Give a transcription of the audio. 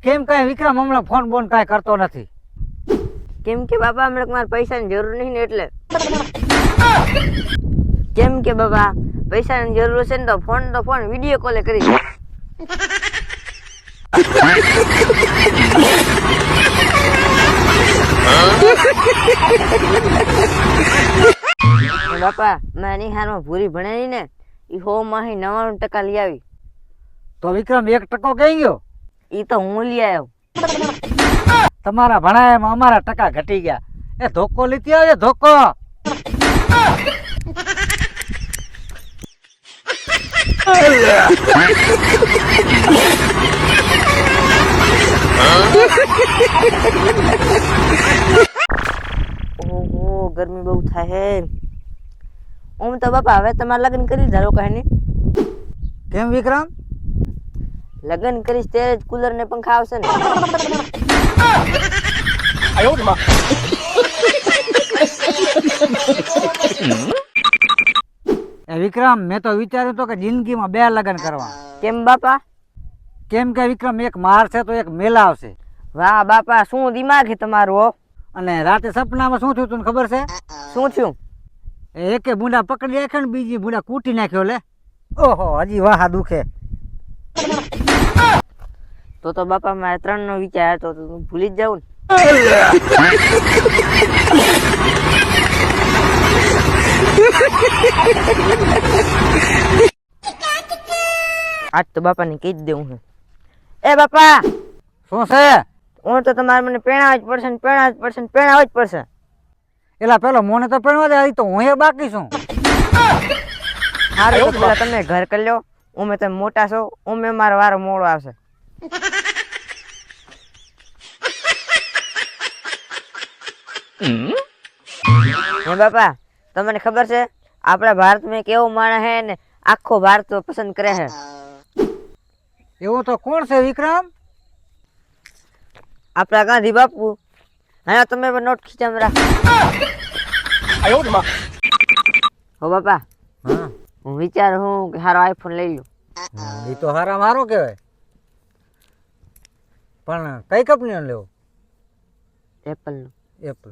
કેમ કાંઈ વિક્રમ હમણાં ફોન બોન કાંઈ કરતો નથી? કેમ કે બાપા હમણાં મારે પૈસાની જરૂર નહીં ને એટલે. કેમ કે બાપા પૈસાની જરૂર છે ને તો ફોન વિડીયો કોલે કરી. બાપા મારી હારમાં ભૂરી ભણેલી ને ઈ 100 માં 99% લઈ આવી. તો વિક્રમ 1% કઈ ગયો? ઈ તો હું લઈ આવ્યો. તમારા ભણાયામાં અમારા ટકા ઘટી ગયા. એ ધોકો લીધી આવે ધોકો. ઓહો ગરમી બહુ થાય હે. ઓમ તો બાપા હવે તમારે લગ્ન કરી ધારો કહે. કેમ વિક્રમ? લગ્ન કરીશ ત્યારે જ કુલર ને પંખા આવશે ને. વિક્રમ મેં તો વિચાર્યું તો કે જિંદગીમાં 2 લગ્ન કરવા. કેમ બાપા? કેમ કે વિક્રમ એક માર છે તો એક મેલા આવશે. વાહ બાપા શું દિમાગ છે તમારું હો. અને રાતે સપનામાં શું થયું તને ખબર છે? શું થયું? એકે બુંડા પકડી રાખ્યો ને બીજી બુંડા કૂટી નાખ્યો. લે ઓહો હજી વાહા દુખે. તો બાપા મારે 3 નો વિચાર હતો તો ભૂલી જ જાઉં ને. આજ તો બાપા ને કહી જ દેવું છે. એ બાપા શું છે? હું તો તમારે મને પેણાવ જ પડશે ને પેણાવ જ પડશે ને પેણાવ જ પડશે. એલા પેલો મોને તો પેણવા દે. તો હું એ બાકી છું. હારું તો પેલા તમે ઘર કરી લો. ઉમે તમે મોટા છો. ઉમે મારો વારો મોડો આવશે. હે બાપા તમને ખબર છે આપણા ભારતમાં કેવો માણસ હે ને આખો ભારત પસંદ કરે છે. એવું તો કોણ છે વિક્રમ? આપણા ગાંધી બાપુ. હા તમે પણ નોટ ખીચામાં રાખો. હો બાપા હા હું વિચાર હું કે હારો આઈફોન લઈ લ્યો. એ તો હારા મારો કહેવાય. પણ કઈ કંપનીનો લેવો? એપલ નો. એપલ.